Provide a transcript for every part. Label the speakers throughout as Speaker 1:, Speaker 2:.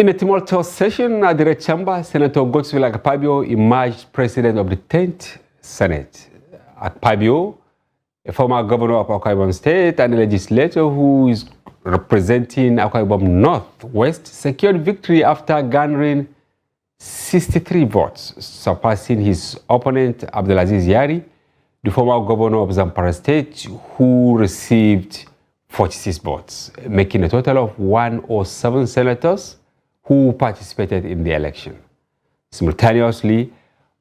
Speaker 1: In a tumultuous session at the Red Chamber, Senator Akpabio emerged president of the 10th Senate. Akpabio, a former governor of Akwa Ibom State and a legislator who is representing Akwa Ibom Northwest, secured victory after garnering 63 votes, surpassing his opponent Abdulaziz Yari, the former governor of Zamfara State, who received 46 votes, making a total of 107 senators who participated in the election. Simultaneously,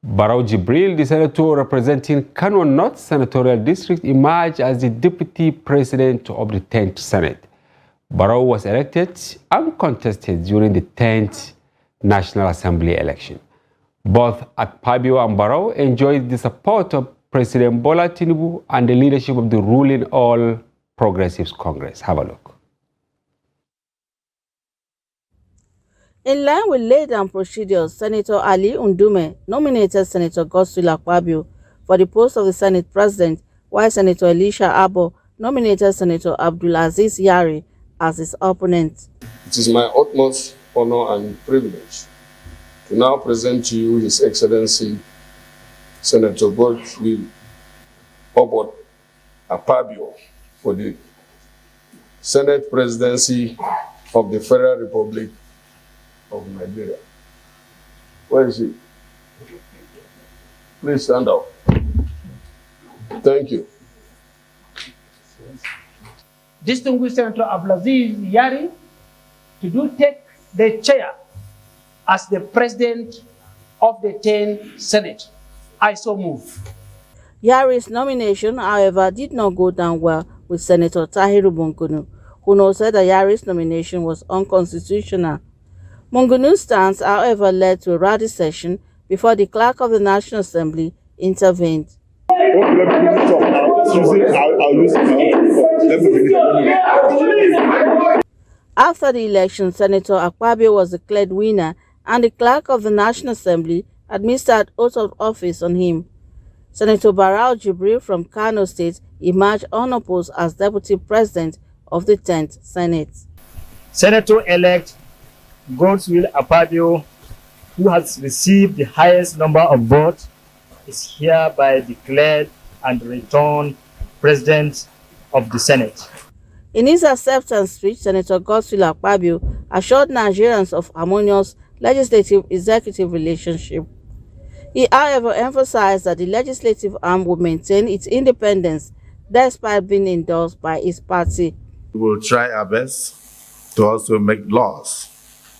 Speaker 1: Barau Jibril, the senator representing Kano North Senatorial District, emerged as the deputy president of the 10th Senate. Barau was elected uncontested during the 10th National Assembly election. Both Akpabio and Barau enjoyed the support of President Bola Tinubu and the leadership of the ruling All Progressives Congress. Have a look.
Speaker 2: In line with laid-down procedures, Senator Ali Ndume nominated Senator Godswill Akpabio for the post of the Senate President, while Senator Elisha Abo nominated Senator Abdulaziz Yari as his opponent.
Speaker 3: It is my utmost honor and privilege to now present to you His Excellency Senator Godswill Akpabio for the Senate Presidency of the Federal Republic of Nigeria. Where is he? Please stand up. Thank you.
Speaker 4: Distinguished Senator Abdulaziz Yari to take the chair as the president of the 10th Senate. I so move.
Speaker 2: Yari's nomination, however, did not go down well with Senator Tahiru Mungunu, who now said that Yari's nomination was unconstitutional. Mungunu's stance, however, led to a rowdy session before the clerk of the National Assembly intervened. After the election, Senator Akpabio was declared winner and the clerk of the National Assembly administered oath of office on him. Senator Barau Jibril from Kano State emerged unopposed as deputy president of the 10th Senate.
Speaker 5: Senator-elect Godswill Akpabio, who has received the highest number of votes, is hereby declared and returned President of the Senate.
Speaker 2: In his acceptance speech, Senator Godswill Akpabio assured Nigerians of harmonious legislative-executive relationship. He, however, emphasized that the legislative arm would maintain its independence despite being endorsed by his party.
Speaker 6: We will try our best to also make laws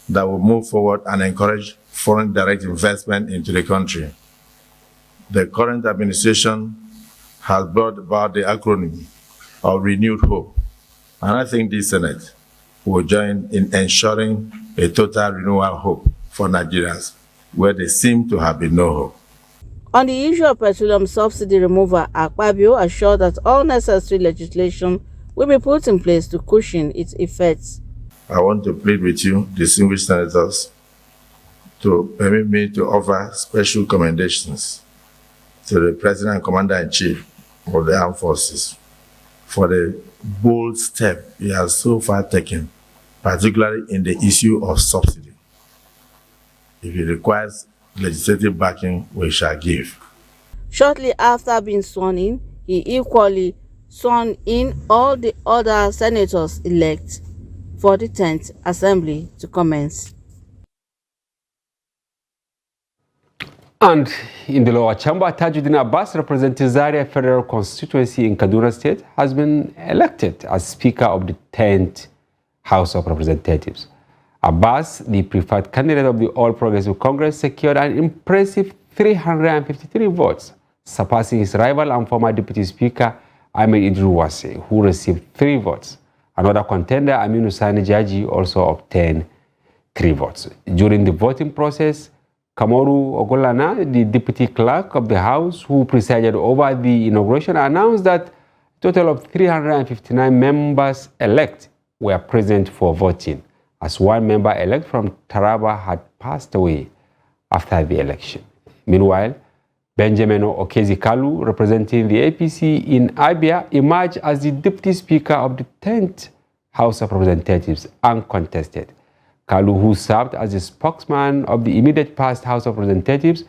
Speaker 6: that will move forward and encourage foreign direct investment into the country. The current administration has brought about the acronym of Renewed Hope, and I think the Senate will join in ensuring a total renewal of hope for Nigerians, where there seem to have been no hope.
Speaker 2: On the issue of petroleum subsidy removal, Akpabio assured that all necessary legislation will be put in place to cushion its effects.
Speaker 6: I want to plead with you, distinguished senators, to permit me to offer special commendations to the President and Commander-in-Chief of the Armed Forces for the bold step he has so far taken, particularly in the issue of subsidy. If it requires legislative backing, we shall give.
Speaker 2: Shortly after being sworn in, he equally sworn in all the other senators-elect for the 10th Assembly to commence.
Speaker 1: And in the lower chamber, Tajuddin Abbas, representing Zaria Federal Constituency in Kaduna State, has been elected as Speaker of the 10th House of Representatives. Abbas, the preferred candidate of the All Progressive Congress, secured an impressive 353 votes, surpassing his rival and former Deputy Speaker Ahmed Idris, who received 3 votes. Another contender, Aminu Sani Jaji, also obtained 3 votes. During the voting process, Kamoru Ogolana, the deputy clerk of the House who presided over the inauguration, announced that a total of 359 members-elect were present for voting, as one member-elect from Taraba had passed away after the election. Meanwhile, Benjamin Okezikalu, representing the APC in Abia, emerged as the Deputy Speaker of the 10th House of Representatives, uncontested. Kalu, who served as the spokesman of the immediate past House of Representatives,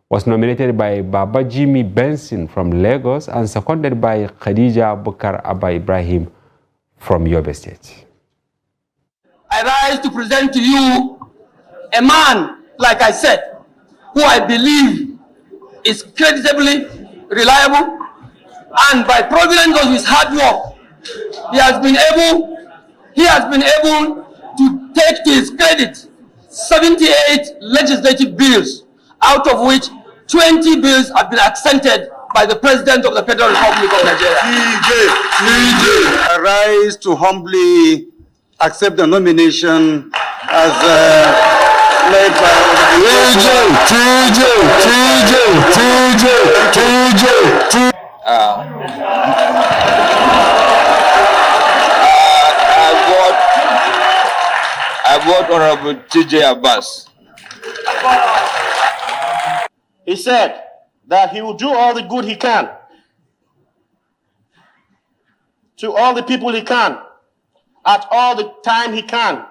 Speaker 1: was nominated by Babajimi Benson from Lagos and seconded by Khadija Bukar Abba Ibrahim from Yobe State.
Speaker 7: I rise to present to you a man, like I said, who I believe is creditably reliable, and by providence of his hard work, he has been able to take to his credit 78 legislative bills, out of which 20 bills have been accented by the President of the Federal Republic of Nigeria.
Speaker 8: I rise to humbly accept the nomination as led by
Speaker 9: I vote Honorable TJ Abbas.
Speaker 10: He said that he will do all the good he can to all the people he can, at all the time he can,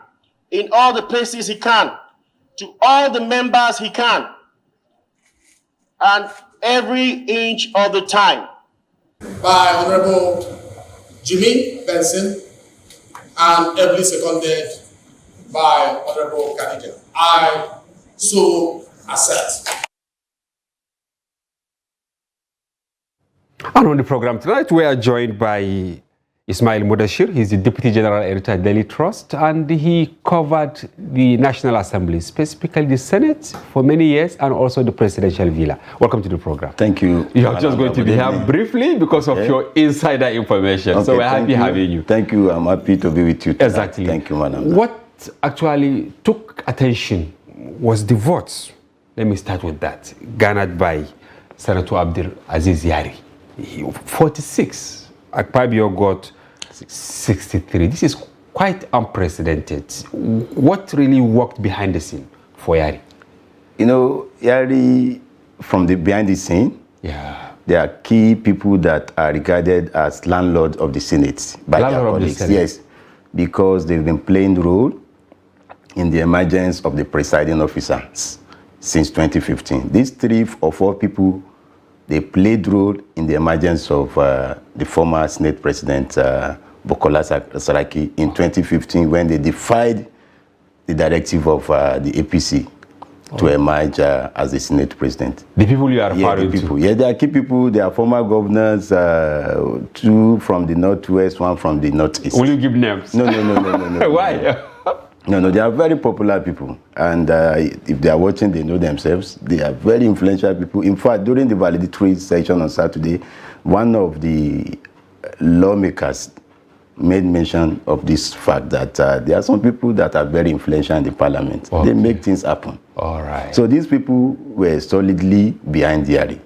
Speaker 10: in all the places he can, to all the members he can, and every inch of the time.
Speaker 11: By Honorable Jimmy Benson and ably seconded by Honorable Khadija. I so accept.
Speaker 1: And on the program tonight, we are joined by Ismail Mudashir. He's the Deputy General Editor at Daily Trust, and he covered the National Assembly, specifically the Senate, for many years, and also the presidential villa. Welcome to the program.
Speaker 12: Thank you.
Speaker 1: You're just going to be here briefly because of your insider information. Okay, so we're happy having you.
Speaker 12: Thank you. I'm happy to be with you tonight.
Speaker 1: Exactly.
Speaker 12: Thank you, madam.
Speaker 1: What actually took attention was the votes. Let me start with that. Garnered by Senator Abdul Aziz Yari. 46. Akpabio got 63. This is quite unprecedented. What really worked behind the scene for Yari?
Speaker 12: You know, Yari, from the behind the scene, there are key people that are regarded as landlords of the Senate by their colleagues. Yes, because they've been playing the role in the emergence of the presiding officers since 2015. These 3 or 4 people, they played role in the emergence of the former Senate President Bukola Saraki in 2015 when they defied the directive of the APC to emerge as the Senate President.
Speaker 1: The people you are referring to?
Speaker 12: Yeah, they are key people. They are former governors, 2 from the Northwest, 1 from the Northeast.
Speaker 1: Will you give names?
Speaker 12: No.
Speaker 1: Why?
Speaker 12: No, they are very popular people. And if they are watching, they know themselves. They are very influential people. In fact, during the valedictory session on Saturday, one of the lawmakers made mention of this fact that there are some people that are very influential in the parliament. Okay. They make things happen.
Speaker 1: All right.
Speaker 12: So these people were solidly behind Yari.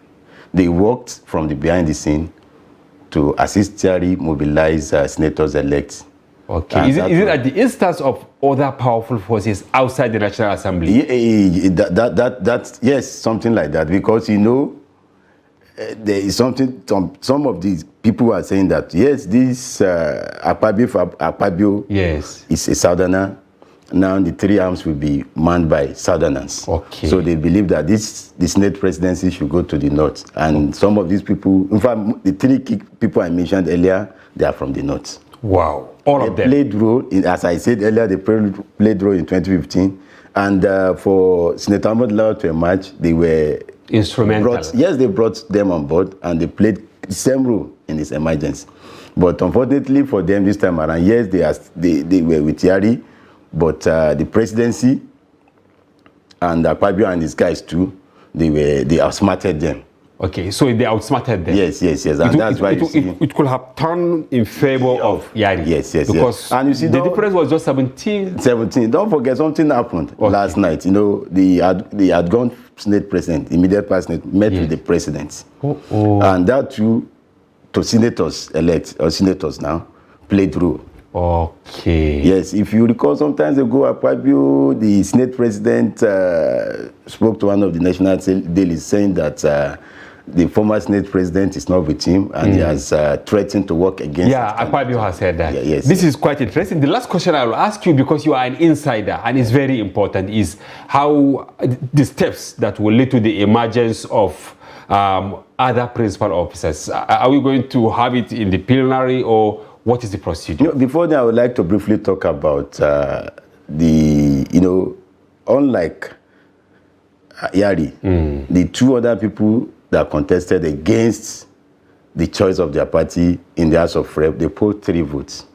Speaker 12: They worked from the behind the scene to assist Yari mobilize senators-elect.
Speaker 1: Okay. Is it at the instance of other powerful forces outside the National Assembly?
Speaker 12: Yes, something like that. Because, you know, there is something, some of these people are saying that, yes, this Akpabio is a Southerner. Now the 3 arms will be manned by Southerners.
Speaker 1: Okay.
Speaker 12: So they believe that the Senate presidency should go to the North. And some of these people, in fact, the 3 key people I mentioned earlier, they are from the North.
Speaker 1: Wow. All of them.
Speaker 12: They played role, as I said earlier, they played role in 2015. And for Senator Ahmed Lawal to emerge, they were
Speaker 1: instrumental.
Speaker 12: They brought them on board and they played the same role in this emergence. But unfortunately for them this time around, yes, they were with Yari, but the presidency and Akpabio and his guys too, they outsmarted them.
Speaker 1: Okay, so they outsmarted them.
Speaker 12: Yes. And that's why
Speaker 1: it could have turned in favor of Yari.
Speaker 12: Yes.
Speaker 1: Because
Speaker 12: and you see,
Speaker 1: the difference was just 17.
Speaker 12: 17. Don't forget, something happened last night. You know, the outgone Senate President, immediate president, met with the president. And that too, to senators elect, or senators now, played role.
Speaker 1: Okay.
Speaker 12: Yes, if you recall, sometimes ago, Akpabio, the Senate President, spoke to one of the national dailies saying that the former Senate president is not with him, and he has threatened to work against.
Speaker 1: Yeah, Akpabio has said that.
Speaker 12: Yes.
Speaker 1: This is quite interesting. The last question I will ask you, because you are an insider and it's very important, is how the steps that will lead to the emergence of other principal officers. Are we going to have it in the plenary, or what is the procedure?
Speaker 12: Before that, I would like to briefly talk about unlike Yari, the two other people that contested against the choice of their party in the House of Rep, they polled 3 votes.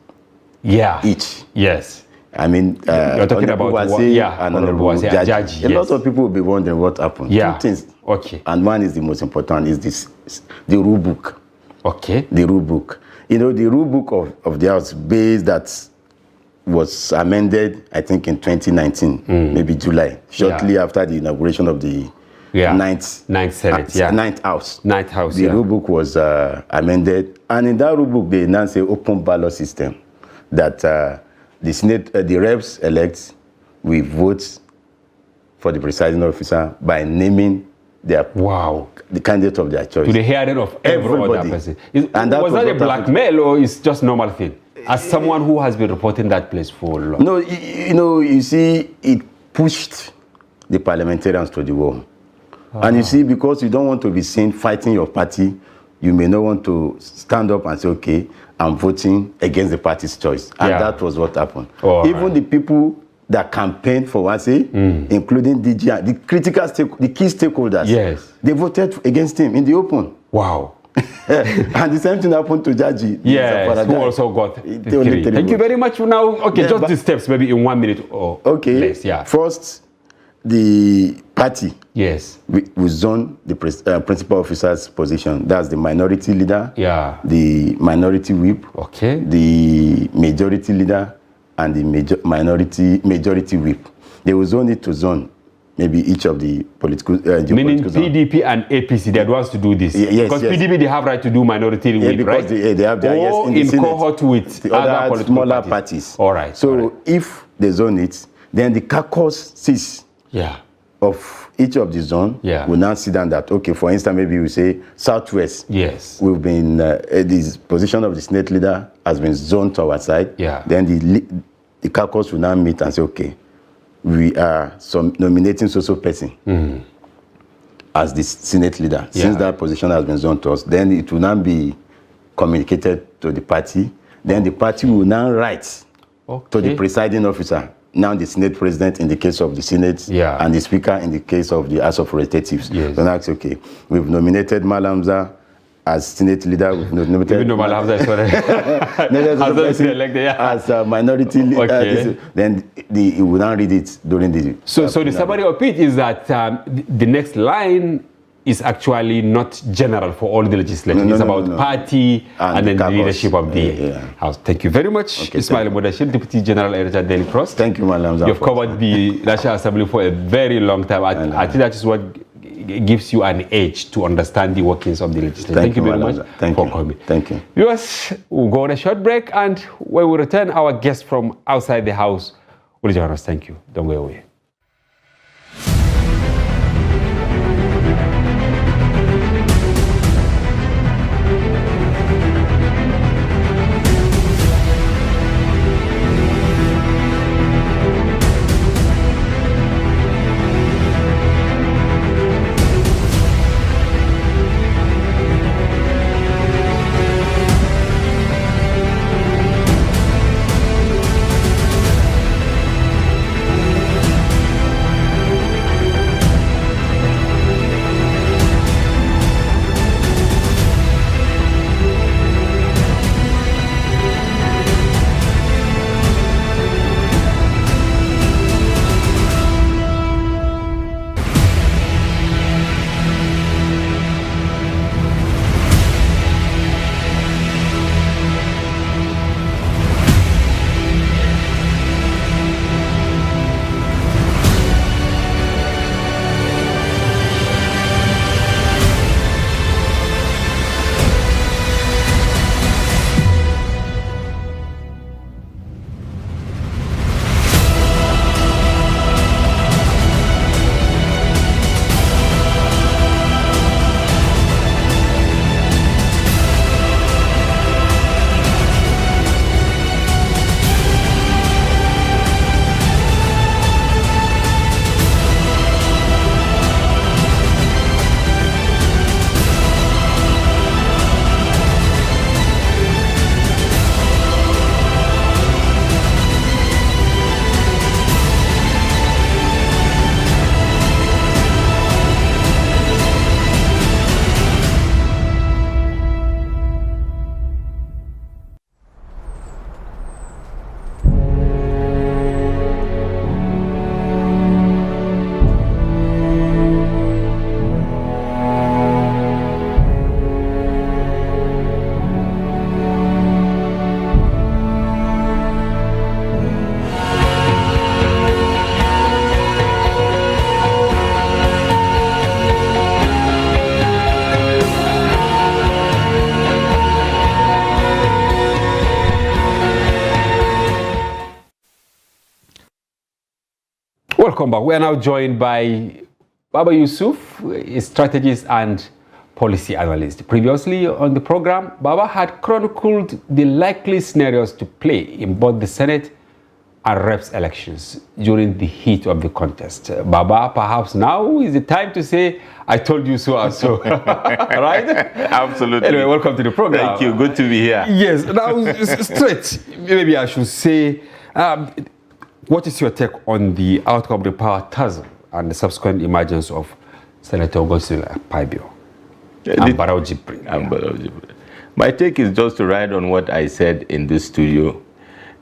Speaker 1: Yeah.
Speaker 12: Each.
Speaker 1: Yes.
Speaker 12: I mean,
Speaker 1: you're talking about
Speaker 12: Honorable Judge. A lot of people will be wondering what happened.
Speaker 1: Yeah.
Speaker 12: 2 things.
Speaker 1: Okay.
Speaker 12: And one is the most important, is the rule book.
Speaker 1: Okay.
Speaker 12: The rule book. The rule book of the House base that was amended, I think, in 2019, maybe July, shortly after the inauguration of the Ninth Senate, Ninth House. The rule book was amended, and in that rule book, they now say open ballot system, that the Senate, the reps elect, we vote for the presiding officer by naming the candidate of their choice.
Speaker 1: To the hearing of every other person. Was that a blackmail, or is just normal thing? As someone who has been reporting that place for long.
Speaker 12: No, you see, it pushed the parliamentarians to the wall. And you see, because you don't want to be seen fighting your party, you may not want to stand up and say, okay, I'm voting against the party's choice. And that was what happened. Even the people that campaigned for Wase, including DG, the key stakeholders, they voted against him in the open.
Speaker 1: Wow.
Speaker 12: And the same thing happened to Jaji.
Speaker 1: Yes, who also got 3. Thank you very much. Now, just the steps, maybe in 1 minute or less.
Speaker 12: First, the party will zone the principal officer's position. That's the minority leader, the minority whip, the majority leader, and the majority whip. They will zone it to zone maybe each of the political...
Speaker 1: meaning PDP and APC, they're the ones to do this. Because PDP, they have right to do minority whip, right?
Speaker 12: They have their
Speaker 1: or in cohort with
Speaker 12: the other smaller parties.
Speaker 1: All right.
Speaker 12: So if they zone it, then the caucuses of each of the zone will now sit down that, okay, for instance, maybe we say Southwest.
Speaker 1: Yes.
Speaker 12: We've been, this position of the Senate leader has been zoned to our side. Then the caucus will now meet and say, okay, we are nominating so person as the Senate leader. Since that position has been zoned to us, then it will now be communicated to the party. Then the party will now write to the presiding officer, now the Senate president in the case of the Senate, and the speaker in the case of the House of Representatives. So now it's okay. We've nominated Malamza as Senate leader. We've nominated as a minority leader. Then he will now read it during the...
Speaker 1: So the summary of it is that the next line is actually not general for all the legislation. It's about party and then the leadership of the House. Thank you very much, Ismail Modashir, Deputy General Editor, Daily Cross.
Speaker 12: Thank you, Malam.
Speaker 1: You've covered the National Assembly for a very long time. I think that is what gives you an edge to understand the workings of the legislation. Thank you very much for coming.
Speaker 12: Thank you.
Speaker 1: Viewers, we'll go on a short break, and when we return, our guest from outside the house will join us. Thank you. Don't go away. Welcome back. We are now joined by Baba Yusuf, a strategist and policy analyst. Previously on the program, Baba had chronicled the likely scenarios to play in both the Senate and Reps elections during the heat of the contest. Baba, perhaps now is the time to say, I told you so and so, right?
Speaker 12: Absolutely.
Speaker 1: Anyway, welcome to the program.
Speaker 12: Thank you, good to be here.
Speaker 1: Yes, now straight, maybe I should say, what is your take on the outcome of the power tussle and the subsequent emergence of Senator Akpabio and Barrow Jibril?
Speaker 12: My take is just to ride on what I said in this studio,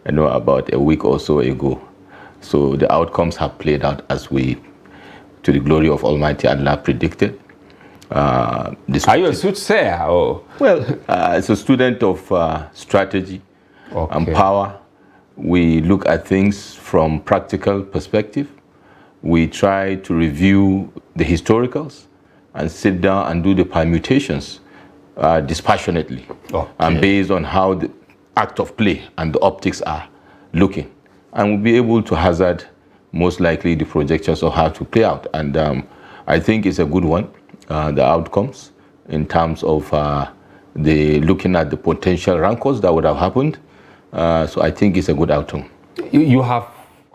Speaker 12: about a week or so ago. So the outcomes have played out as we, to the glory of Almighty Allah, predicted.
Speaker 1: Are you a soothsayer? Or?
Speaker 12: Well, as a student of strategy and power, we look at things from practical perspective. We try to review the historicals and sit down and do the permutations dispassionately and based on how the act of play and the optics are looking. And we'll be able to hazard most likely the projections of how to play out. And I think it's a good one, the outcomes in terms of the looking at the potential rancors that would have happened. So I think it's a good outcome.
Speaker 1: You have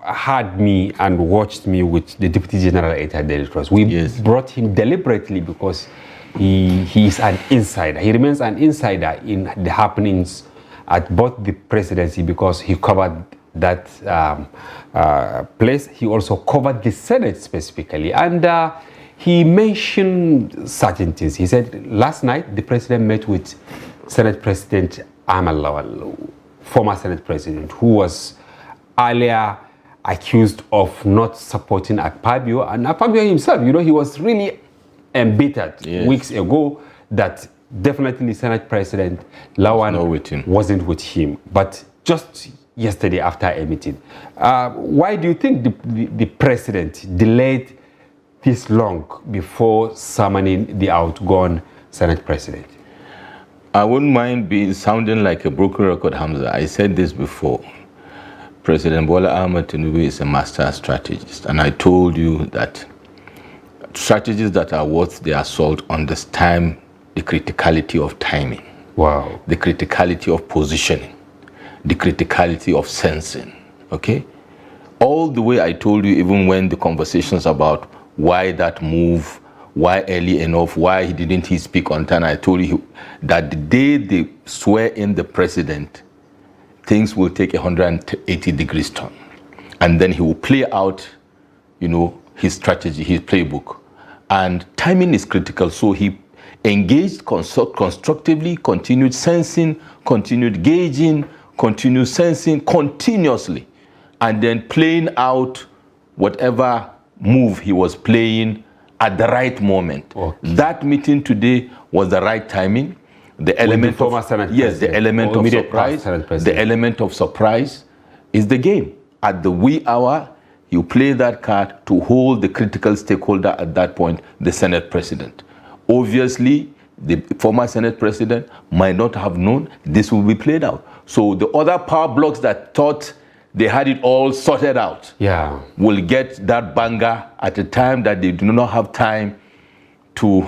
Speaker 1: had me and watched me with the Deputy General at Daily Trust. We brought him deliberately because he is an insider. He remains an insider in the happenings at both the presidency because he covered that place. He also covered the Senate specifically. And he mentioned certain things. He said last night the president met with Senate President Ahmed Lawal, former Senate president, who was earlier accused of not supporting Akpabio. And Akpabio himself, he was really embittered weeks ago that definitely Senate President Lawan wasn't with him. But just yesterday after a meeting, why do you think the president delayed this long before summoning the outgone Senate President?
Speaker 12: I wouldn't mind sounding like a broken record, Hamza. I said this before. President Bola Ahmed Tinubu is a master strategist. And I told you that strategists that are worth their salt understand the criticality of timing.
Speaker 1: Wow.
Speaker 12: The criticality of positioning. The criticality of sensing. Okay? All the way I told you, even when the conversations about why that move, why early enough, why didn't he speak on time, I told you that the day they swear in the president, things will take 180 degrees turn. And then he will play out, his strategy, his playbook. And timing is critical. So he engaged constructively, continued sensing, continued gauging, continued sensing continuously. And then playing out whatever move he was playing at the right moment. That meeting today was the right timing. The element of the element of surprise. The element of surprise is the game. At the wee hour, you play that card to hold the critical stakeholder at that point, the Senate President. Obviously, the former Senate President might not have known this will be played out. So the other power blocks that thought they had it all sorted out will get that banger at a time that they do not have time to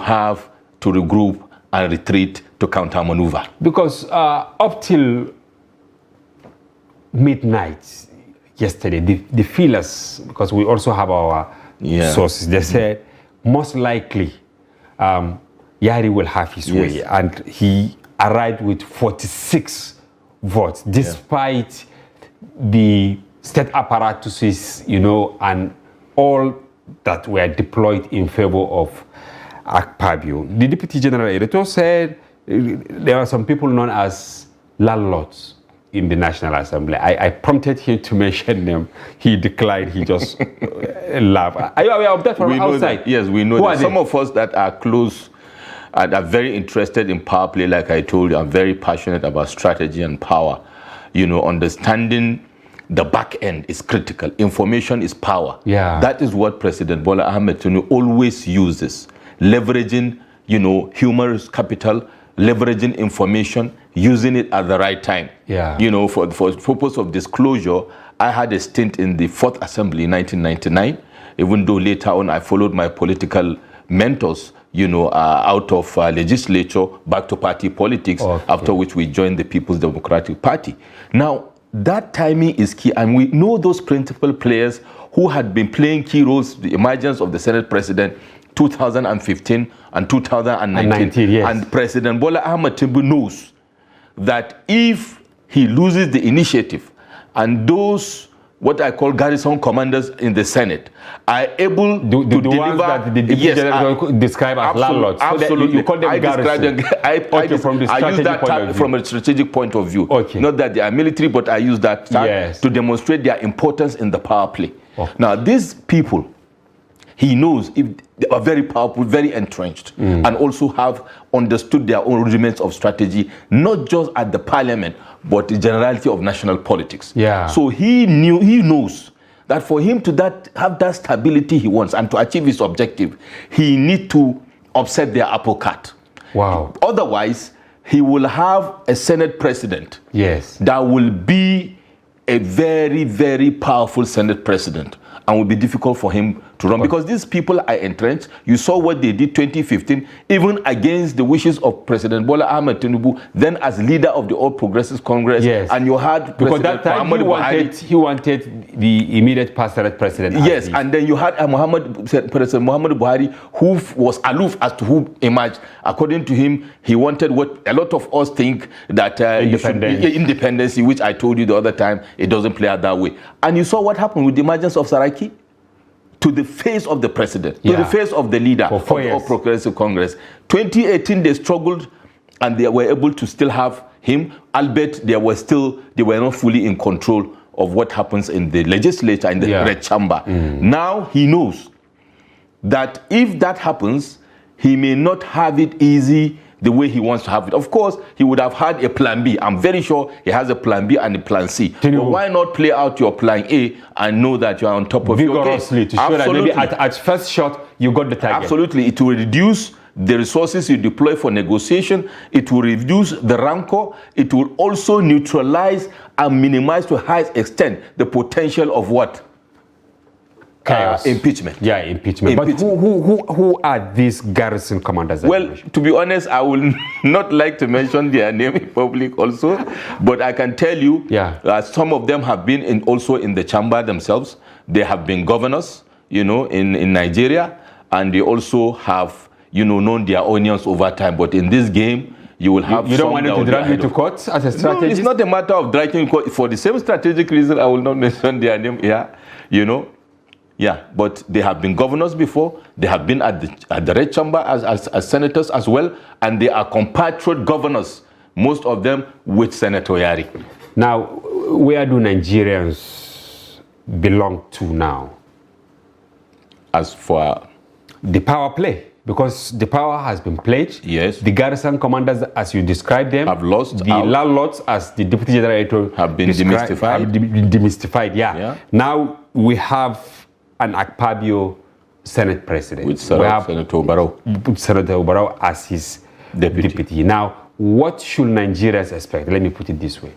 Speaker 12: regroup and retreat to counter-maneuver.
Speaker 1: Because up till midnight yesterday, the feelers, because we also have our sources, they said most likely Yari will have his way. And he arrived with 46 votes, despite the state apparatuses, and all that were deployed in favor of Akpabio. The Deputy General Editor said there are some people known as landlords in the National Assembly. I prompted him to mention them. He declined. He just laughed. Are you aware of that from outside?
Speaker 12: Yes, we know that. Some of us that are close and are very interested in power play, like I told you, are very passionate about strategy and power. Understanding the back end is critical. Information is power. That is what President Bola Ahmed Tinubu always uses. Leveraging, human capital, leveraging information, using it at the right time. For the purpose of disclosure
Speaker 13: I had a stint in the 4th Assembly in 1999, even though later on I followed my political mentors, out of legislature back to party politics, after which we joined the People's Democratic Party. Now, that timing is key, and we know those principal players who had been playing key roles, the emergence of the Senate President, 2015 and 2019.
Speaker 1: Yes.
Speaker 13: And President Bola Ahmed Tinubu knows that if he loses the initiative and those what I call garrison commanders in the Senate are able to deliver.
Speaker 1: Ones that the General describe as landlords.
Speaker 13: Absolutely.
Speaker 1: So you call them
Speaker 13: I use that term from a strategic point of view.
Speaker 1: Okay.
Speaker 13: Not that they are military, but I use that term to demonstrate their importance in the power play. Now, these people, he knows if they are very powerful, very entrenched, and also have understood their own rudiments of strategy, not just at the parliament, but the generality of national politics.
Speaker 1: Yeah.
Speaker 13: So he knows that for him to have that stability he wants and to achieve his objective, he needs to upset their apple cart.
Speaker 1: Wow.
Speaker 13: Otherwise, he will have a Senate president that will be a very, very powerful Senate president, and will be difficult for him to run because these people are entrenched. You saw what they did 2015, even against the wishes of President Bola Ahmed Tinubu, then as leader of the All Progressives Congress. And you had
Speaker 1: because
Speaker 13: President
Speaker 1: that time he wanted the immediate past Senate president.
Speaker 13: Yes, and then you had President Muhammad Buhari, who was aloof as to who emerged. According to him, he wanted what a lot of us think that independence, which I told you the other time, it doesn't play out that way. And you saw what happened with the emergence of Saraki. To the face of the president, to the face of the leader of the All Progressive Congress. 2018, they struggled and they were able to still have him, albeit they were not fully in control of what happens in the legislature, in the red chamber. Now he knows that if that happens, he may not have it easy the way he wants to have it. Of course, he would have had a plan B. I'm very sure he has a plan B and a plan C. But why not play out your plan A and know that you're on top of your game?
Speaker 1: Vigorously, to show that maybe at first shot, you got the target.
Speaker 13: Absolutely. It will reduce the resources you deploy for negotiation. It will reduce the rancor. It will also neutralize and minimize to a high extent the potential of what?
Speaker 1: Chaos.
Speaker 13: Impeachment.
Speaker 1: Yeah, impeachment. But who are these garrison commanders?
Speaker 13: Well, to be honest, I will not like to mention their name in public also, but I can tell you some of them have been also in the chamber themselves. They have been governors, in Nigeria, and they also have, known their onions over time. But in this game, you will have.
Speaker 1: You don't want to drag me to court as a strategist?
Speaker 13: No, it's not a matter of dragging court. For the same strategic reason, I will not mention their name here, Yeah, but they have been governors before. They have been at the Red Chamber as senators as well, and they are compatriot governors, most of them with Senator Yari.
Speaker 1: Now, where do Nigerians belong to now?
Speaker 13: As for
Speaker 1: the power play, because the power has been played.
Speaker 13: Yes.
Speaker 1: The garrison commanders, as you described them,
Speaker 13: have lost.
Speaker 1: The landlords, as the deputy general editor
Speaker 13: have been demystified.
Speaker 1: Have been demystified. Yeah. Now we have an Akpabio Senate president.
Speaker 13: With Senator Barrow.
Speaker 1: Senator Barrow as his deputy. Now, what should Nigerians expect? Let me put it this way.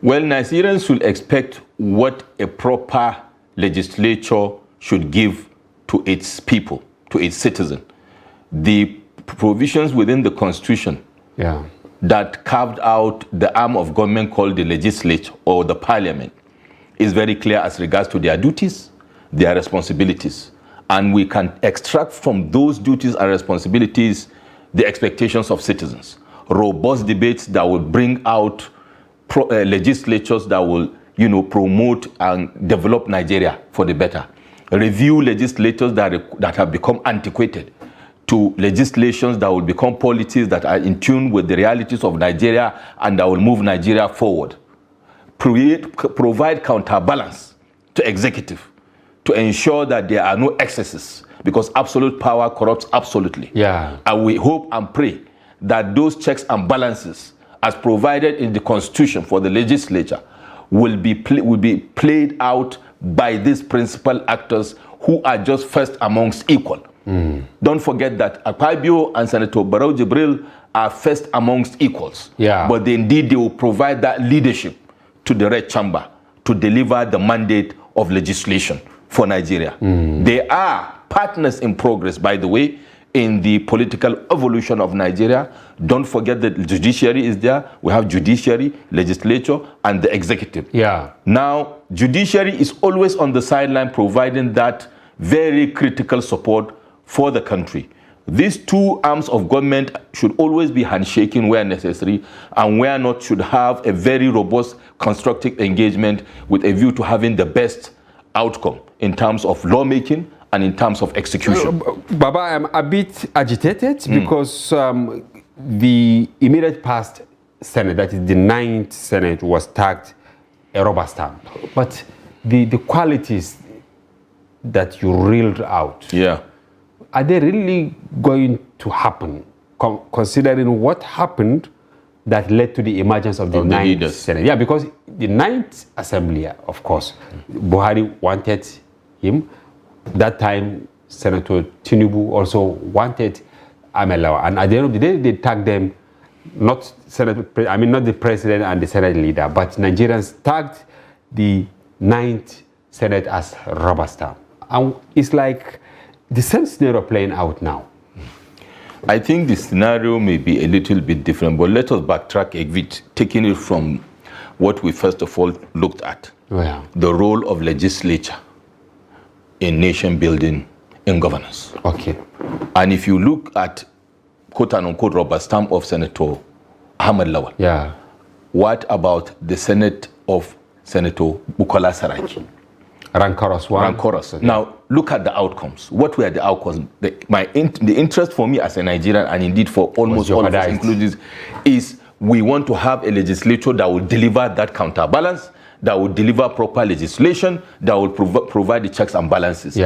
Speaker 13: Well, Nigerians should expect what a proper legislature should give to its people, to its citizen. The provisions within the Constitution that carved out the arm of government called the legislature or the parliament is very clear as regards to their duties, their responsibilities, and we can extract from those duties and responsibilities the expectations of citizens. Robust debates that will bring out legislatures that will, promote and develop Nigeria for the better. Review legislatures that have become antiquated to legislations that will become policies that are in tune with the realities of Nigeria and that will move Nigeria forward. Provide counterbalance to executive to ensure that there are no excesses, because absolute power corrupts absolutely. And we hope and pray that those checks and balances, as provided in the Constitution for the legislature, will be played out by these principal actors who are just first amongst equal. Don't forget that Akpabio and Senator Barrow Jibril are first amongst equals. But indeed they will provide that leadership to the Red Chamber to deliver the mandate of legislation for Nigeria. They are partners in progress, by the way, in the political evolution of Nigeria. Don't forget that the judiciary is there. We have judiciary, legislature, and the executive.
Speaker 1: Yeah.
Speaker 13: Now, judiciary is always on the sideline providing that very critical support for the country. These two arms of government should always be handshaking where necessary, and where not should have a very robust, constructive engagement with a view to having the best outcome in terms of lawmaking and in terms of execution.
Speaker 1: Baba, I'm a bit agitated because the immediate past Senate, that is the 9th Senate, was tagged a rubber stamp. But the qualities that you reeled out, are they really going to happen, considering what happened that led to the emergence of the 9th Senate? Yeah, because the 9th Assembly, of course, Buhari wanted him. That time, Senator Tinubu also wanted Amelawa. And at the end of the day, they tagged them, not the president and the Senate leader, but Nigerians tagged the 9th Senate as rubber stamp. And it's like the same scenario playing out now.
Speaker 13: I think the scenario may be a little bit different, but let us backtrack a bit, taking it from what we first of all looked at. The role of legislature in nation building, in governance.
Speaker 1: Okay.
Speaker 13: And if you look at quote unquote rubber stamp of Senator Ahmed Lawal, what about the Senate of Senator Bukola Saraki?
Speaker 1: Rancorous one.
Speaker 13: Rancorous. Now, look at the outcomes. What were the outcomes? The interest for me as a Nigerian, and indeed for almost all of us included, is we want to have a legislature that will deliver that counterbalance, that will deliver proper legislation, that will provide the checks and balances.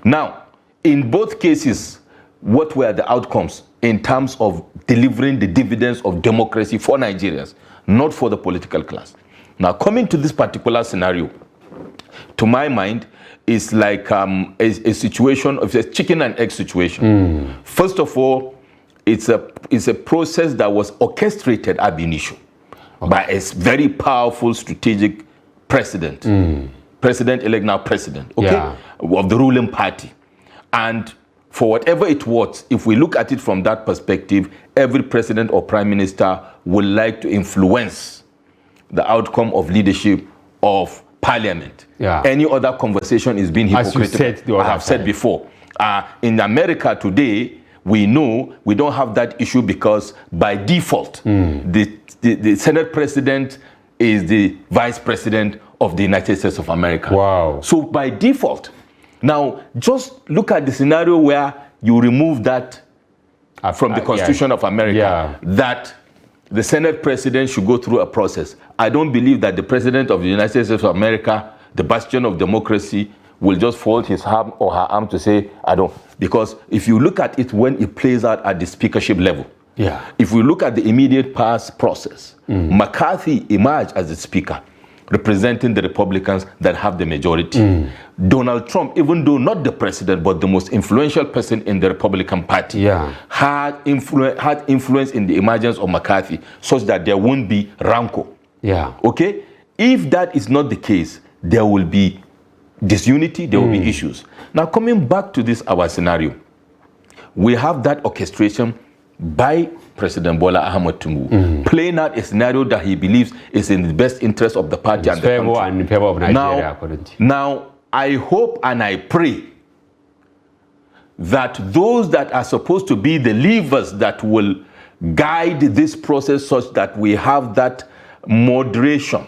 Speaker 13: Now, in both cases, what were the outcomes in terms of delivering the dividends of democracy for Nigerians, not for the political class? Now, coming to this particular scenario, to my mind, is like a situation of a chicken and egg situation. First of all, it's a process that was orchestrated ab initio by a very powerful strategic president, president-elect, now president, of the ruling party. And for whatever it was, if we look at it from that perspective, every president or prime minister would like to influence the outcome of leadership of parliament. Any other conversation is being hypocritical. I have said before. In America today, we know we don't have that issue because by default, the Senate president is the vice president of the United States of America.
Speaker 1: Wow.
Speaker 13: So by default, now just look at the scenario where you remove that from the Constitution of America, that the Senate president should go through a process. I don't believe that the president of the United States of America, the bastion of democracy, will just fold his arm or her arm to say, I don't. Because if you look at it when it plays out at the speakership level, if we look at the immediate past process, McCarthy emerged as the speaker, representing the Republicans that have the majority. Donald Trump, even though not the president, but the most influential person in the Republican Party, had influence in the emergence of McCarthy, such that there won't be rancor. Okay? If that is not the case, there will be disunity, there will be issues. Now, coming back to this, our scenario, we have that orchestration by President Bola Ahmed Tinubu, playing out a scenario that he believes is in the best interest of the party and the country.
Speaker 1: And in favor of Nigeria.
Speaker 13: Now, I hope and I pray that those that are supposed to be the levers that will guide this process such that we have that moderation,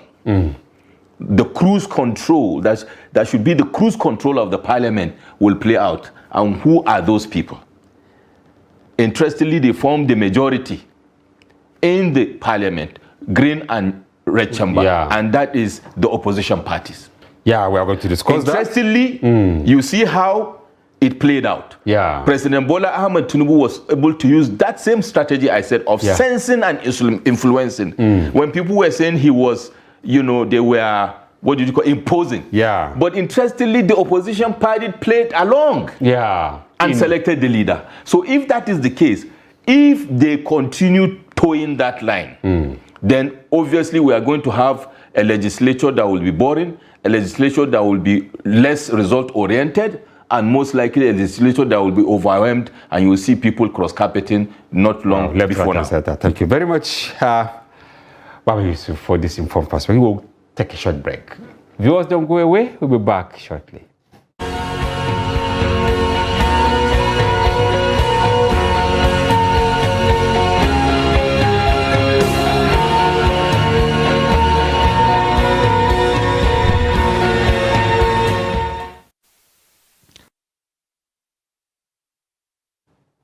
Speaker 13: the cruise control, that should be the cruise control of the parliament, will play out. And who are those people? Interestingly, they form the majority in the parliament, green and red chamber, and that is the opposition parties.
Speaker 1: We are going to discuss that.
Speaker 13: Interestingly, you see how it played out. President Bola Ahmed Tinubu was able to use that same strategy I said of sensing and influencing. When people were saying he was, they were, what did you call, imposing. But interestingly, the opposition party played along. And selected the leader. So if that is the case, if they continue towing that line, then obviously we are going to have a legislature that will be boring, a legislature that will be less result-oriented, and most likely a legislature that will be overwhelmed, and you will see people cross-carpeting not long before now.
Speaker 1: Thank you very much, Baba Yusuf, for this informed perspective. We'll take a short break. Viewers, don't go away. We'll be back shortly.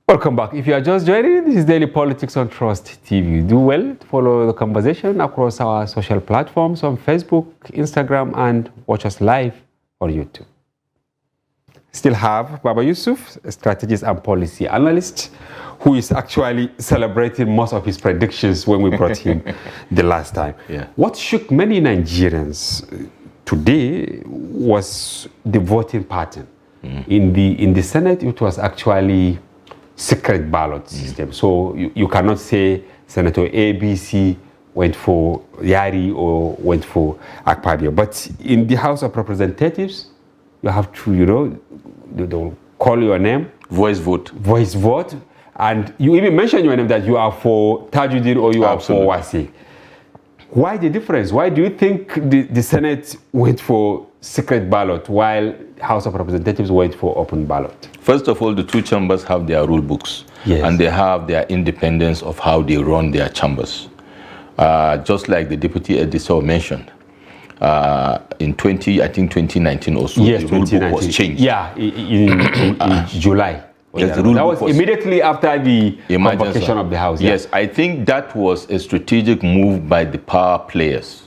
Speaker 1: Welcome back. If you are just joining, this is Daily Politics on Trust TV. Do well to follow the conversation across our social platforms on Facebook, Instagram, and watch us live on YouTube. Still have Baba Yusuf, a strategist and policy analyst, who is actually celebrating most of his predictions when we brought him the last time.
Speaker 13: Yeah.
Speaker 1: What shook many Nigerians today was the voting pattern. In the Senate, it was actually secret ballot system. So you cannot say Senator ABC went for Yari or went for Akpabio. But in the House of Representatives, you have to, they'll call your name.
Speaker 13: Voice vote.
Speaker 1: Voice vote. And you even mention your name that you are for Tajuddin or you are for Wasi. Why the difference? Why do you think the Senate went for secret ballot while House of Representatives went for open ballot?
Speaker 13: First of all, the two chambers have their rule books, and they have their independence of how they run their chambers. Just like the Deputy Editor mentioned, in 2019 or so, the rule book was changed.
Speaker 1: Yeah, in July.
Speaker 13: Yes, the rule
Speaker 1: that was immediately after the convocation of the House.
Speaker 13: Yes, I think that was a strategic move by the power players.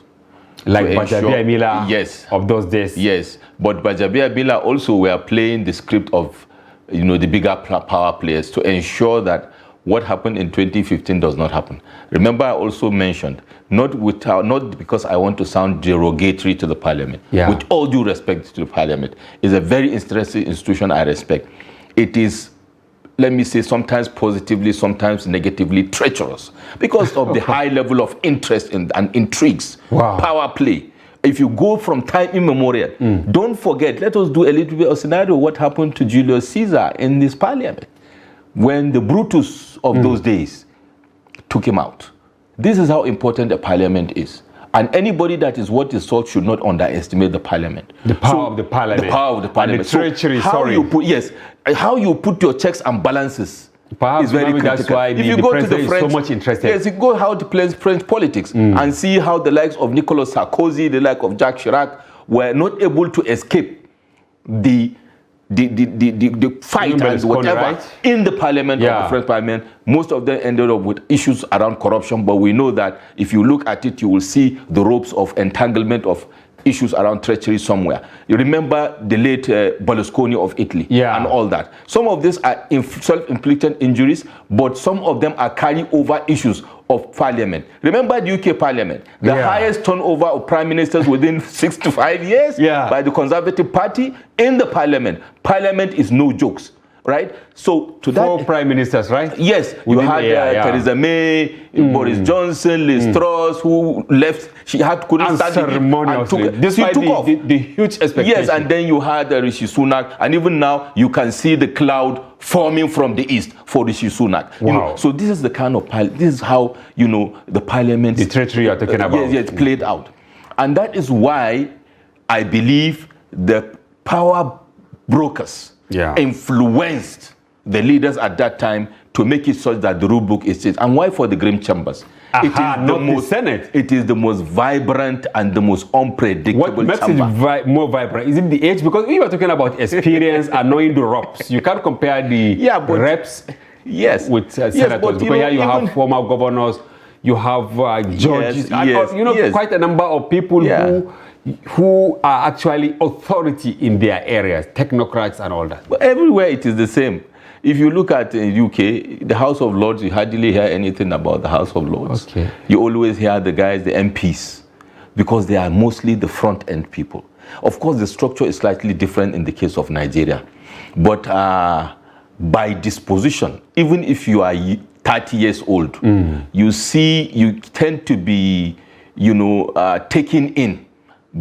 Speaker 1: Like Bajabia Mila of those days.
Speaker 13: Yes, but Bajabia Mila also were playing the script of the bigger power players to ensure that what happened in 2015 does not happen. Remember, I also mentioned, not because I want to sound derogatory to the parliament, with all due respect to the parliament, is a very interesting institution I respect. It is, let me say, sometimes positively, sometimes negatively treacherous because of the high level of interest and intrigues, power play. If you go from time immemorial, don't forget, let us do a little bit of scenario what happened to Julius Caesar in this parliament when the Brutus of those days took him out. This is how important a parliament is. And anybody that is worth his salt should not underestimate the parliament.
Speaker 1: The power of the parliament.
Speaker 13: The power of the parliament.
Speaker 1: And the treachery,
Speaker 13: how you put your checks and balances
Speaker 1: perhaps
Speaker 13: is very critical.
Speaker 1: That's why
Speaker 13: if you go to the French,
Speaker 1: is so much interested.
Speaker 13: Yes, you go how to play French politics and see how the likes of Nicolas Sarkozy, the like of Jacques Chirac were not able to escape the fight and whatever in the parliament of the French parliament. Most of them ended up with issues around corruption, but we know that if you look at it, you will see the ropes of entanglement of issues around treachery somewhere. You remember the late Berlusconi of Italy and all that. Some of these are self-inflicted injuries, but some of them are carry-over issues of parliament. Remember the UK parliament, the highest turnover of prime ministers within 6 to 5 years by the Conservative Party in the parliament. Parliament is no jokes. Right? So to that
Speaker 1: 4 prime ministers, right?
Speaker 13: Yes. You had Theresa May, Boris Johnson, Liz Truss, who left. She couldn't stand
Speaker 1: it. Despite the huge expectation.
Speaker 13: Yes, and then you had Rishi Sunak, and even now you can see the cloud forming from the east for Rishi Sunak.
Speaker 1: Wow.
Speaker 13: So this is the kind of this is how the parliament,
Speaker 1: the treachery you're talking about,
Speaker 13: it's played out, and that is why I believe the power brokers influenced the leaders at that time to make it such that the rule book is changed. And why for the Grim Chambers?
Speaker 1: The Senate.
Speaker 13: It is the most vibrant and the most unpredictable
Speaker 1: chamber. What makes it more vibrant? Is it the age? Because we were talking about experience and knowing the ropes. You can't compare the reps with senators. Because here you have former governors, you have judges, quite a number of people who are actually authority in their areas, technocrats and all that.
Speaker 13: But everywhere it is the same. If you look at the UK, the House of Lords, you hardly hear anything about the House of Lords.
Speaker 1: Okay.
Speaker 13: You always hear the guys, the MPs, because they are mostly the front-end people. Of course, the structure is slightly different in the case of Nigeria. But by disposition, even if you are 30 years old, you tend to be, taken in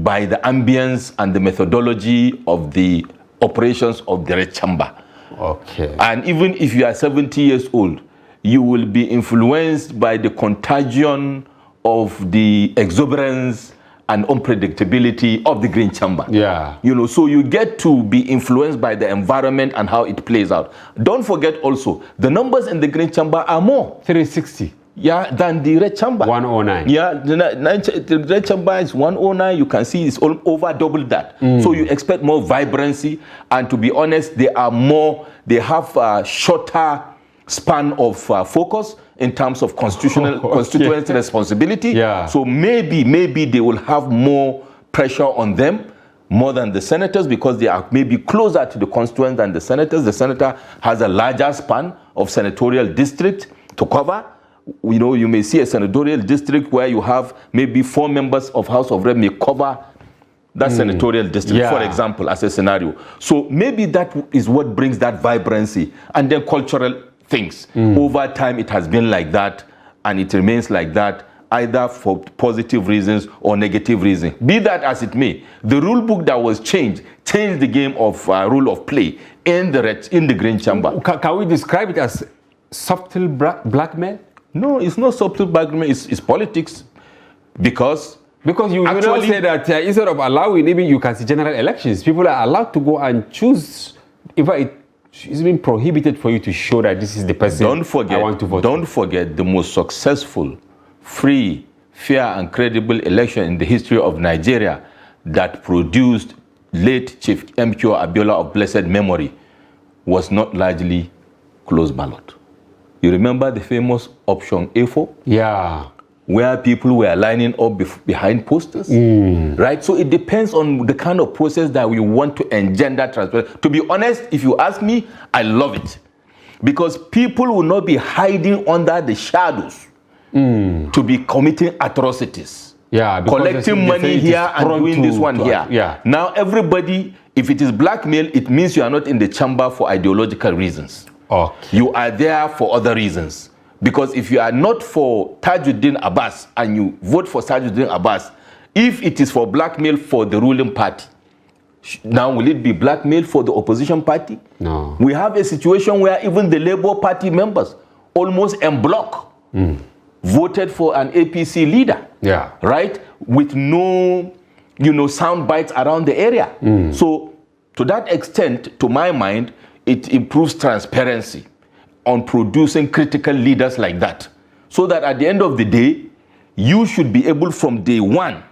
Speaker 13: by the ambience and the methodology of the operations of the Red Chamber.
Speaker 1: Okay.
Speaker 13: And even if you are 70 years old, you will be influenced by the contagion of the exuberance and unpredictability of the Green Chamber.
Speaker 1: Yeah.
Speaker 13: You know, so you get to be influenced by the environment and how it plays out. Don't forget also, the numbers in the Green Chamber are more.
Speaker 1: 360.
Speaker 13: Yeah, than the Red Chamber.
Speaker 1: 109.
Speaker 13: Yeah, the Red Chamber is 109. You can see it's all over double that. So you expect more vibrancy. And to be honest, they have a shorter span of focus in terms of constituency responsibility.
Speaker 1: Yeah.
Speaker 13: So maybe they will have more pressure on them more than the senators, because they are maybe closer to the constituents than the senators. The senator has a larger span of senatorial district to cover. You know, you may see a senatorial district where you have maybe 4 members of House of Rep may cover that senatorial district, for example, as a scenario. So maybe that is what brings that vibrancy. And then cultural things. Over time, it has been like that, and it remains like that, either for positive reasons or negative reasons. Be that as it may, the rule book that was changed the game of rule of play in the Green Chamber.
Speaker 1: Can we describe it as subtle blackmail?
Speaker 13: No, it's not subtle blackmail. It's politics, because
Speaker 1: you actually say that instead of allowing, even you can see general elections, people are allowed to go and choose. If it's been prohibited for you to show that this is the person I want to vote.
Speaker 13: Don't forget the most successful, free, fair, and credible election in the history of Nigeria that produced late Chief MQ Abiola of blessed memory was not largely closed ballot. You remember the famous option A4?
Speaker 1: Yeah.
Speaker 13: Where people were lining up behind posters, right? So it depends on the kind of process that we want to engender transparency. To be honest, if you ask me, I love it. Because people will not be hiding under the shadows to be committing atrocities.
Speaker 1: Yeah,
Speaker 13: collecting money here and doing this one here.
Speaker 1: Yeah.
Speaker 13: Now everybody, if it is blackmail, it means you are not in the chamber for ideological reasons.
Speaker 1: Okay.
Speaker 13: You are there for other reasons. Because if you are not for Tajuddin Abbas and you vote for Tajuddin Abbas, if it is for blackmail for the ruling party, now will it be blackmail for the opposition party?
Speaker 1: No.
Speaker 13: We have a situation where even the Labour Party members almost en bloc voted for an APC leader.
Speaker 1: Yeah.
Speaker 13: Right? With no, sound bites around the area. So to that extent, to my mind, it improves transparency on producing critical leaders like that. So that at the end of the day, you should be able from day one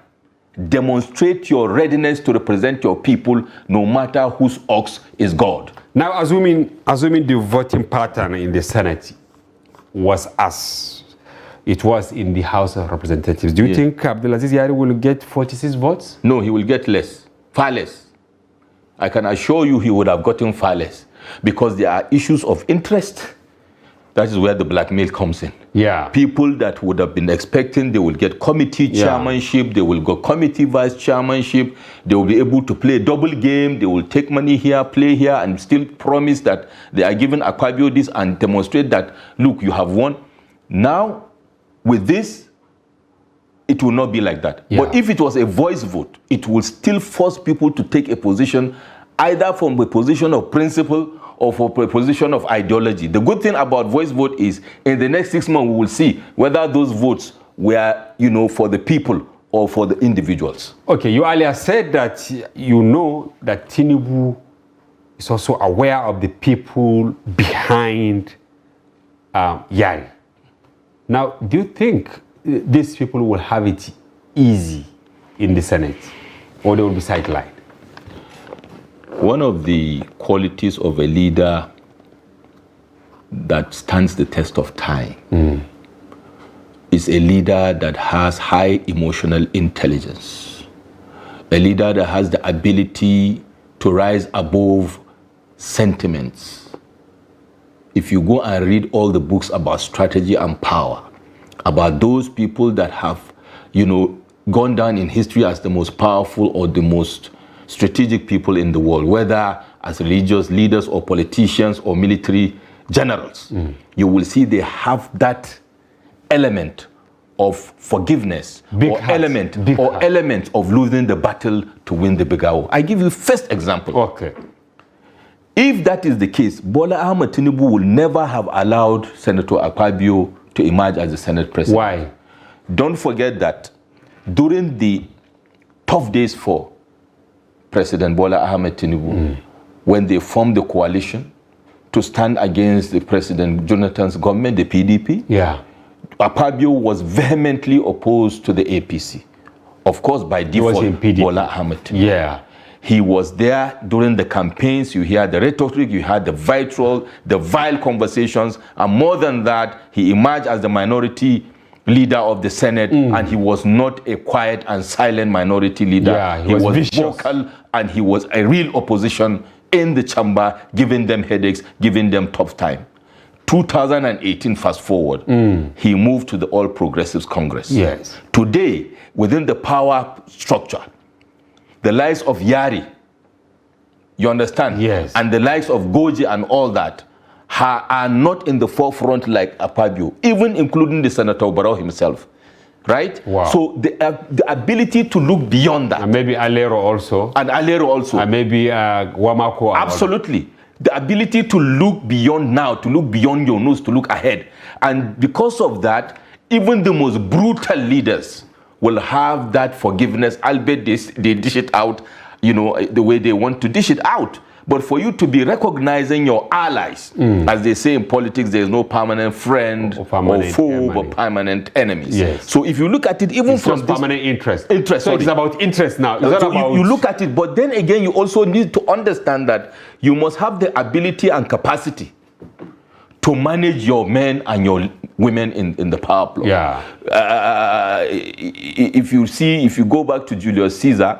Speaker 13: demonstrate your readiness to represent your people, no matter whose ox is God.
Speaker 1: Now, assuming the voting pattern in the Senate was as it was in the House of Representatives, do you think Abdulaziz Yari will get 46 votes?
Speaker 13: No, he will get less, far less. I can assure you he would have gotten far less, because there are issues of interest. That is where the blackmail comes in.
Speaker 1: Yeah.
Speaker 13: People that would have been expecting they will get committee chairmanship, they will go committee vice chairmanship, they will be able to play a double game, they will take money here, play here, and still promise that they are giving Akpabio this and demonstrate that, look, you have won. Now, with this, it will not be like that.
Speaker 1: Yeah.
Speaker 13: But if it was a voice vote, it will still force people to take a position, either from a position of principle or for a position of ideology. The good thing about voice vote is in the next 6 months, we will see whether those votes were, for the people or for the individuals.
Speaker 1: Okay, you earlier said that you know that Tinubu is also aware of the people behind Yari. Now, do you think these people will have it easy in the Senate, or they will be sidelined?
Speaker 13: One of the qualities of a leader that stands the test of time is a leader that has high emotional intelligence, a leader that has the ability to rise above sentiments. If you go and read all the books about strategy and power, about those people that have, gone down in history as the most powerful or the most strategic people in the world, whether as religious leaders or politicians or military generals, you will see they have that element of forgiveness or element of losing the battle to win the bigger war. I give you first example.
Speaker 1: Okay.
Speaker 13: If that is the case, Bola Ahmed Tinubu will never have allowed Senator Akpabio to emerge as the Senate president.
Speaker 1: Why?
Speaker 13: Don't forget that during the tough days for President Bola Ahmed Tinubu, when they formed the coalition to stand against the President Jonathan's government, the PDP, Akpabio was vehemently opposed to the APC. Of course, by default, Bola Ahmed Tinubu. He was there during the campaigns. You hear the rhetoric, you heard the vile conversations, and more than that, he emerged as the minority leader of the Senate, and he was not a quiet and silent minority leader. He was vocal, and he was a real opposition in the chamber, giving them headaches, giving them tough time. 2018, fast forward, he moved to the All Progressives Congress. Today, within the power structure, the likes of Yari, you understand? And the likes of Goji and all that are not in the forefront like Akpabio, even including the Senator Barrow himself. Right? So the ability to look beyond that.
Speaker 1: And maybe Alero also.
Speaker 13: And Alero also.
Speaker 1: And maybe Wamako.
Speaker 13: Absolutely. The ability to look beyond now, to look beyond your nose, to look ahead. And because of that, even the most brutal leaders will have that forgiveness, albeit they dish it out, you know, the way they want to dish it out. But for you to be recognizing your allies, as they say in politics, there is no permanent friend or foe, but permanent enemies. So if you look at it, even from this
Speaker 1: permanent interest.
Speaker 13: So
Speaker 1: it's about interest now.
Speaker 13: You look at it, but then again, you also need to understand that you must have the ability and capacity to manage your men and your women in the power plot. If you go back to Julius Caesar,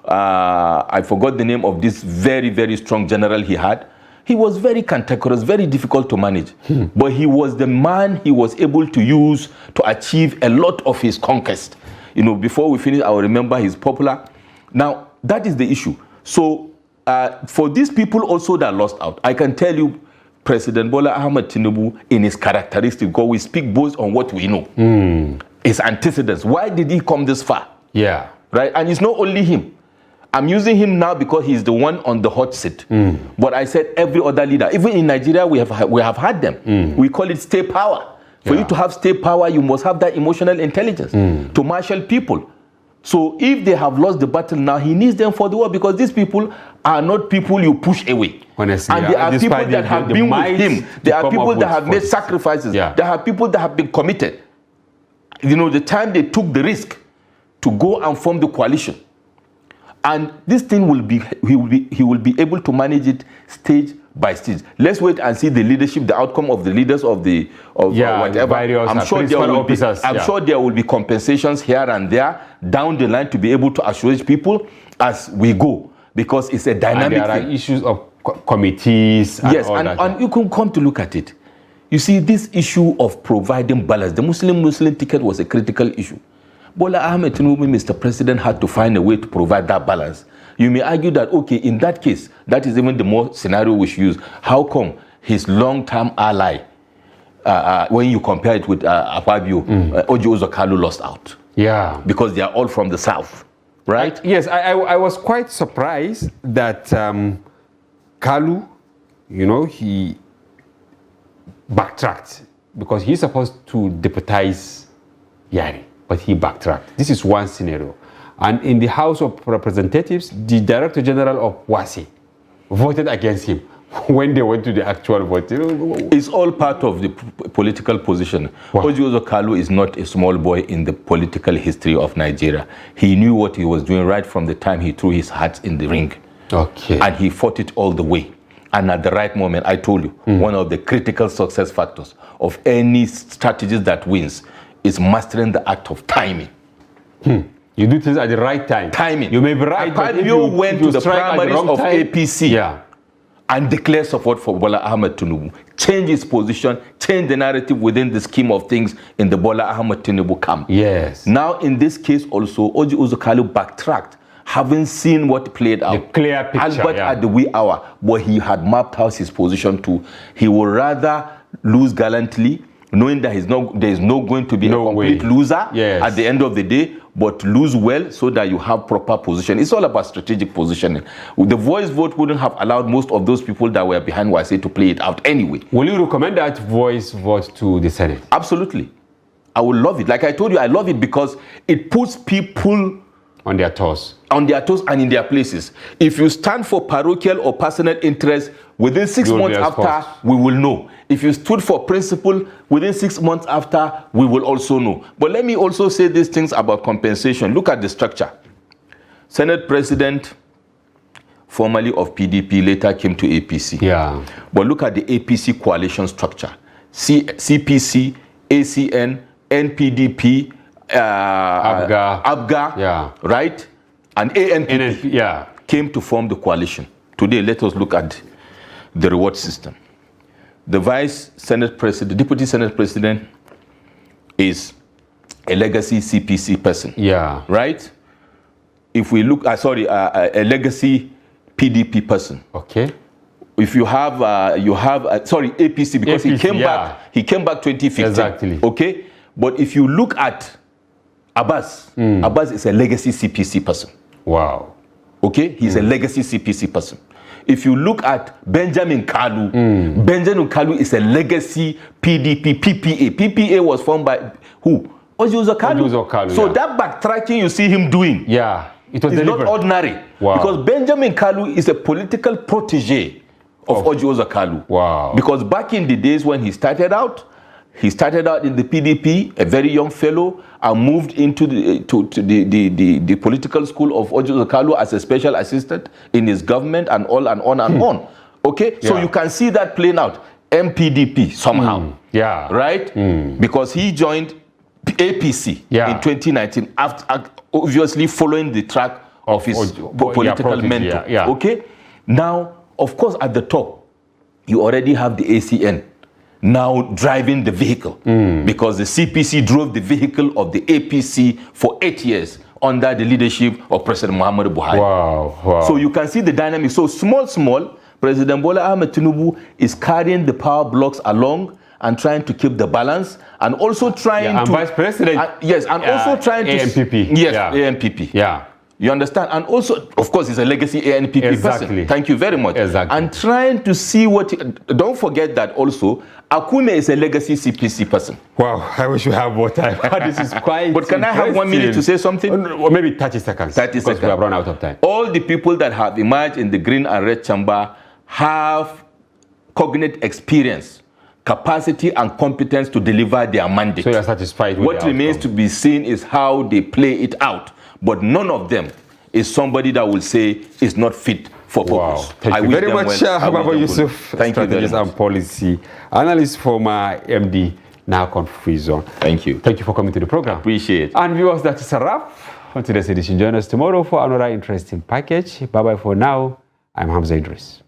Speaker 13: I forgot the name of this very, very strong general he had. He was very cantankerous, very difficult to manage. But he was the man he was able to use to achieve a lot of his conquest. You know, before we finish, I will remember he's popular. Now, that is the issue. So, for these people also that lost out, I can tell you, President Bola Ahmed Tinubu, in his characteristics, because we speak both on what we know, his antecedents. Why did he come this far? Right? And it's not only him. I'm using him now because he's the one on the hot seat. But I said every other leader, even in Nigeria, we have had them. We call it state power. For you to have state power, you must have that emotional intelligence to marshal people. So if they have lost the battle now, he needs them for the war, because these people are not people you push away.
Speaker 1: Honestly,
Speaker 13: and there are people that have been with him. There are people that have made sacrifices. There are people that have been committed. You know, the time they took the risk to go and form the coalition. And this thing he will be able to manage it stage by stage. Let's wait and see the leadership, the outcome of the leaders of whatever. I'm sure there will be compensations here and there down the line to be able to assuage people as we go, because it's a dynamic
Speaker 1: and there
Speaker 13: thing.
Speaker 1: are issues of committees.
Speaker 13: And you can come to look at it. You see, this issue of providing balance, the Muslim ticket was a critical issue. Bola Ahmed Tinubu, Mr. President, had to find a way to provide that balance. You may argue that, okay, in that case, that is even the more scenario we should use. How come his long-term ally, when you compare it with Akpabio, Oji Uzor lost out? Because they are all from the south, right?
Speaker 1: Yes, I was quite surprised that Kalu, you know, he backtracked, because he's supposed to deputize Yari. But he backtracked. This is one scenario. And in the House of Representatives, the Director General of WASI voted against him when they went to the actual vote.
Speaker 13: It's all part of the political position. Oji Uzor is not a small boy in the political history of Nigeria. He knew what he was doing right from the time he threw his hat in the ring. And he fought it all the way. And at the right moment, I told you, one of the critical success factors of any strategy that wins is mastering the act of timing.
Speaker 1: You do things at the right time.
Speaker 13: Timing.
Speaker 1: You may be right, but if you
Speaker 13: went to the primaries of
Speaker 1: time,
Speaker 13: APC and declared support for Bola Ahmed Tinubu, change his position, change the narrative within the scheme of things in the Bola Ahmed Tinubu camp. Now, in this case also, Oji Uzor backtracked, having seen what played out.
Speaker 1: The clear picture,
Speaker 13: Albert at the wee hour, but he had mapped out his position to, he would rather lose gallantly knowing that there is no going to be a complete loser at the end of the day, but lose well so that you have proper position. It's all about strategic positioning. The voice vote wouldn't have allowed most of those people that were behind YC to play it out anyway.
Speaker 1: Will you recommend that voice vote to the Senate?
Speaker 13: Absolutely. I will love it. Like I told you, I love it because it puts people
Speaker 1: on their toes.
Speaker 13: On their toes and in their places. If you stand for parochial or personal interest, within 6 months after, we will know. If you stood for principle, within 6 months after, we will also know. But let me also say these things about compensation. Look at the structure. Senate President, formerly of PDP, later came to APC.
Speaker 1: Yeah.
Speaker 13: But look at the APC coalition structure. CPC, ACN, NPDP, ABGA, right? And ANPP came to form the coalition. Today, let us look at the reward system. The Vice Senate President, Deputy Senate President is a legacy CPC person.
Speaker 1: Yeah.
Speaker 13: Right? If we look, a legacy PDP person.
Speaker 1: Okay.
Speaker 13: If you have, APC, because APC, he came back 2015.
Speaker 1: Exactly.
Speaker 13: Okay? But if you look at Abbas, Abbas is a legacy CPC person.
Speaker 1: Wow.
Speaker 13: Okay? He's a legacy CPC person. If you look at Benjamin Kalu, Benjamin Kalu is a legacy PDP, PPA. PPA was formed by who? Ojuzo Kalu. So that backtracking you see him doing,
Speaker 1: it was
Speaker 13: not ordinary.
Speaker 1: Wow.
Speaker 13: Because Benjamin Kalu is a political protege of Ojuzo Kalu.
Speaker 1: Wow.
Speaker 13: Because back in the days when he started out in the PDP, a very young fellow, and moved into the political school of Ojuzo Kalu as a special assistant in his government and all and on and on. Okay? So you can see that playing out. MPDP somehow.
Speaker 1: Yeah.
Speaker 13: Right? Because he joined APC in 2019, after, obviously following the track of his political mentor. Okay? Now, of course, at the top, you already have the ACN now driving the vehicle, because the CPC drove the vehicle of the APC for 8 years under the leadership of President Muhammadu Buhari.
Speaker 1: Wow.
Speaker 13: So you can see the dynamic. So small, President Bola Ahmed Tinubu is carrying the power blocks along and trying to keep the balance, and also trying to...
Speaker 1: And Vice President...
Speaker 13: also trying to...
Speaker 1: ANPP.
Speaker 13: Yes, ANPP.
Speaker 1: Yeah.
Speaker 13: You understand? And also, of course, he's a legacy ANPP person. Thank you very much.
Speaker 1: Exactly.
Speaker 13: And trying to see what... Don't forget that also, Akume is a legacy CPC person.
Speaker 1: Wow, I wish we have more time. This is quite
Speaker 13: But can I have 1 minute to say something?
Speaker 1: Or maybe 30 seconds.
Speaker 13: 30 seconds.
Speaker 1: Because we have run out of time.
Speaker 13: All the people that have emerged in the green and red chamber have cognate experience, capacity, and competence to deliver their mandate.
Speaker 1: So you're satisfied with
Speaker 13: what remains to be seen is how they play it out. But none of them is somebody that will say is not fit for purpose.
Speaker 1: Wow. Thank you very much, Akpabio Yusuf, strategist and policy analyst, former MD, now Confusion.
Speaker 13: Thank you.
Speaker 1: Thank you for coming to the program.
Speaker 13: Appreciate it.
Speaker 1: And viewers, that is a wrap on today's edition. Join us tomorrow for another interesting package. Bye-bye for now. I'm Hamza Idris.